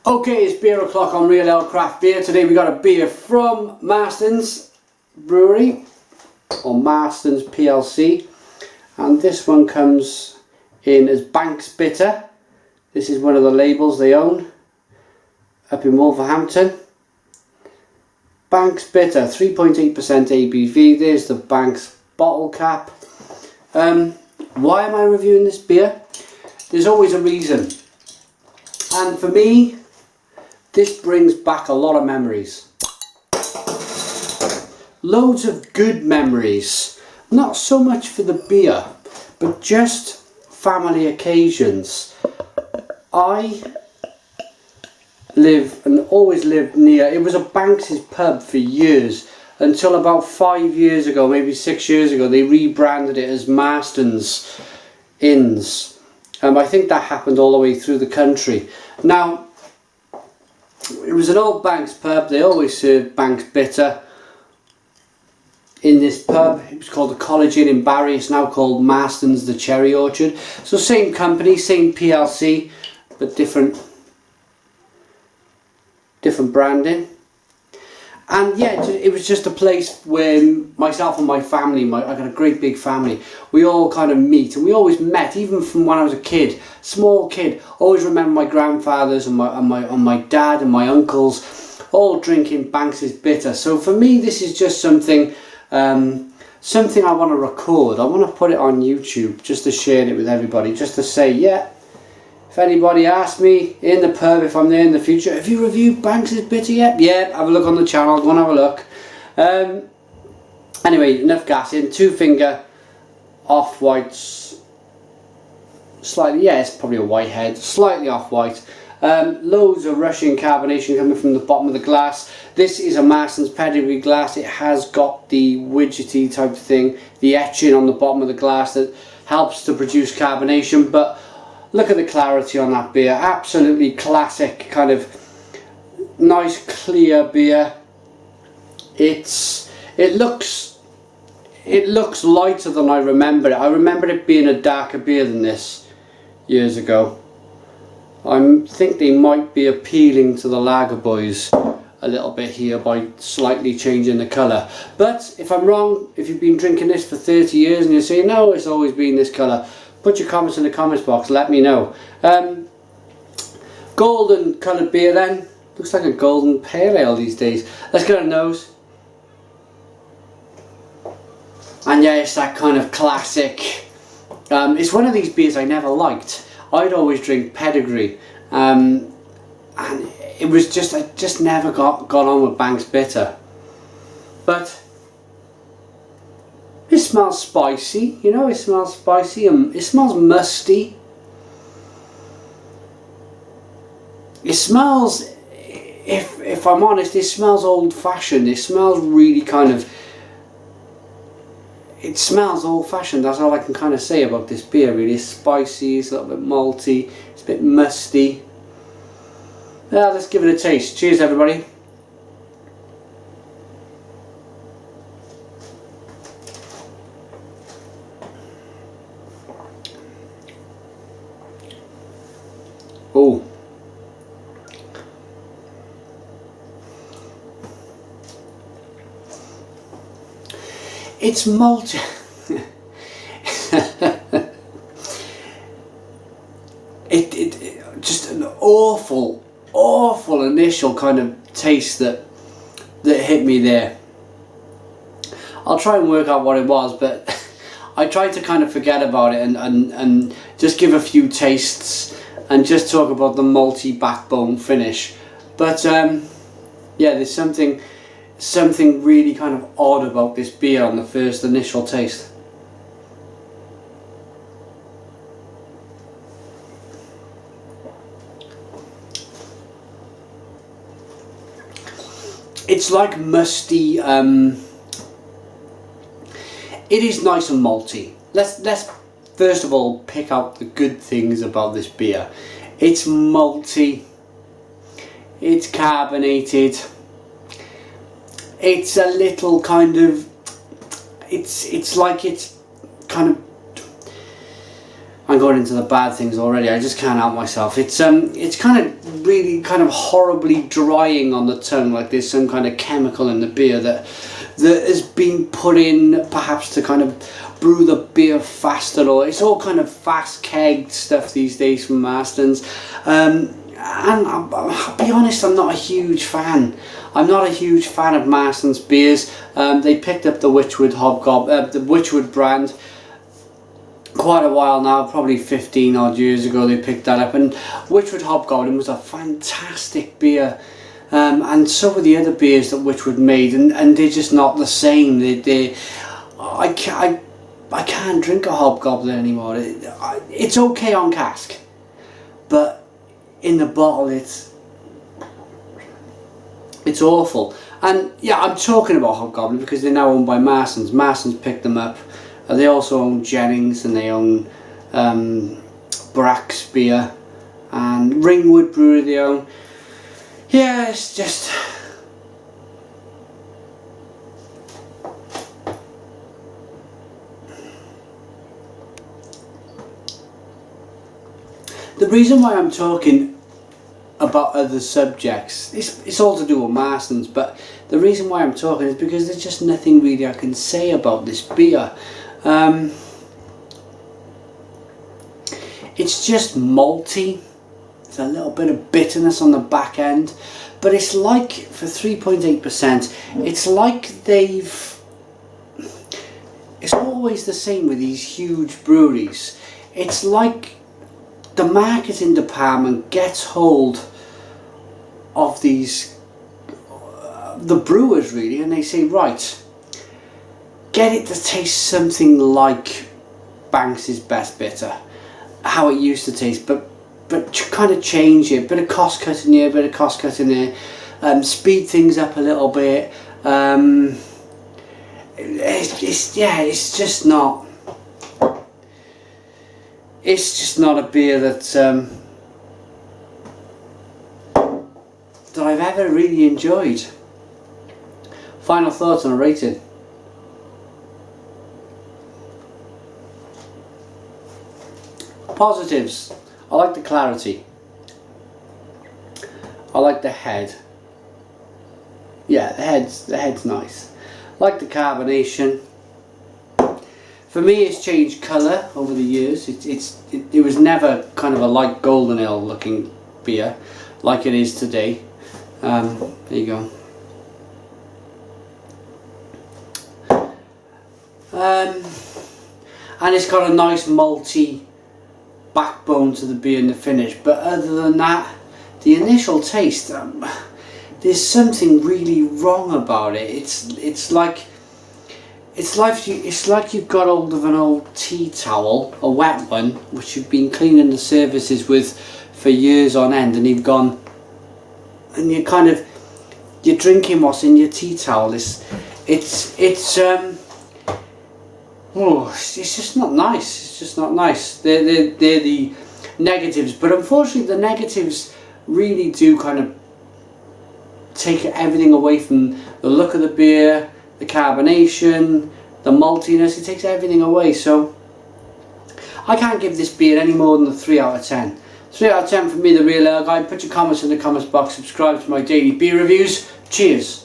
Okay, it's beer o'clock on Real Ale Craft Beer. Today we got a beer from Marston's brewery, or Marston's PLC, and this one comes in as Banks Bitter. This is one of the labels they own up in Wolverhampton. Banks Bitter, 3.8% ABV. There's the Banks bottle cap. Why am I reviewing this beer? There's always a reason, and for me, this brings back a lot of memories. Loads of good memories. Not so much for the beer, but just family occasions. I live and always lived near, it was a Banks's pub for years, until about 5 years ago, maybe 6 years ago, they rebranded it as Marston's Inns. I think that happened all the way through the country. Now, it was an old Banks pub. They always served Banks Bitter in this pub. It was called the College Inn in Barry. It's now called Marston's the Cherry Orchard. So same company, same PLC, but different branding. And yeah, it was just a place where myself and my family, I got a great big family, we all kind of meet, and we always met, even from when I was a kid, small kid. Always remember my grandfathers and my dad and my uncles all drinking Banks's Bitter. So for me, this is just something I want to record. I want to put it on YouTube just to share it with everybody, just to say, yeah, if anybody asks me in the pub, if I'm there in the future, have you reviewed Banks's Bitter yet? Yeah, have a look on the channel, go and have a look. Anyway, enough gassing. 2-finger off-whites, slightly, yeah, it's probably a white head, slightly off-white. Loads of Russian carbonation coming from the bottom of the glass. This is a Marston's pedigree glass. It has got the widgety type of thing, the etching on the bottom of the glass that helps to produce carbonation, but look at the clarity on that beer. Absolutely classic, kind of nice clear beer. It looks lighter than I remember it. I remember it being a darker beer than this years ago. I think they might be appealing to the lager boys a little bit here by slightly changing the colour. But if I'm wrong, if you've been drinking this for 30 years and you say, no, it's always been this colour, put your comments in the comments box, let me know. Golden coloured beer then. Looks like a golden pale ale these days. Let's get a nose. And yeah, it's that kind of classic. It's one of these beers I never liked. I'd always drink pedigree. And it was just, I just never got on with Banks Bitter. But it smells spicy, you know, it smells spicy and it smells musty. It smells, if I'm honest, it smells old-fashioned. It smells really kind of, it smells old-fashioned. That's all I can kind of say about this beer, really. It's spicy, it's a little bit malty, it's a bit musty. Yeah, let's give it a taste. Cheers, everybody. Oh, it's malty. it just an awful initial kind of taste that hit me there. I'll try and work out what it was, but I tried to kind of forget about it and just give a few tastes and just talk about the malty backbone finish. But yeah, there's something really kind of odd about this beer on the first initial taste. It's like musty. It is nice and malty. Let's first of all pick out the good things about this beer. It's malty. It's carbonated. It's a little kind of, it's like it's kind of I'm going into the bad things already. I just can't help myself. It's kind of really kind of horribly drying on the tongue, like there's some kind of chemical in the beer that has been put in perhaps to kind of brew the beer faster, or it's all kind of fast kegged stuff these days from Marston's. And I'll be honest, I'm not a huge fan. I'm not a huge fan of Marston's beers. They picked up the Witchwood the Witchwood brand quite a while now, probably 15 odd years ago they picked that up, and Witchwood Hobgoblin was a fantastic beer, and so were the other beers that Witchwood made, and they're just not the same. I can't drink a Hobgoblin anymore. It's okay on cask, but in the bottle it's awful. And yeah, I'm talking about Hobgoblin because they're now owned by Marston's. Marston's picked them up. They also own Jennings, and they own Brack's beer, and Ringwood Brewery they own. Yeah, it's just... The reason why I'm talking about other subjects, it's all to do with Marston's, but the reason why I'm talking is because there's just nothing really I can say about this beer. It's just malty. There's a little bit of bitterness on the back end, but it's like, for 3.8%, it's like it's always the same with these huge breweries. It's like the marketing department gets hold of these, the brewers really, and they say, right, get it to taste something like Banks's Best Bitter, how it used to taste, but kind of change it, bit of cost cutting here, bit of cost cutting there, speed things up a little bit. It's just not a beer that I've ever really enjoyed. Final thoughts on a rating. Positives: I like the clarity. I like the head. Yeah, the head's nice. I like the carbonation. For me, it's changed colour over the years. It was never kind of a light golden ale looking beer like it is today. There you go. And it's got a nice malty backbone to the beer in the finish, but other than that, the initial taste, there's something really wrong about it. It's like you've got hold of an old tea towel, a wet one, which you've been cleaning the surfaces with for years on end, and you've gone and you're drinking what's in your tea towel. It's just not nice. It's just not nice. They're the negatives, but unfortunately the negatives really do kind of take everything away from the look of the beer, the carbonation, the maltiness. It takes everything away, so I can't give this beer any more than a 3 out of 10. 3 out of 10 for me, the Real Ale Guy. Put your comments in the comments box, subscribe to my daily beer reviews. Cheers.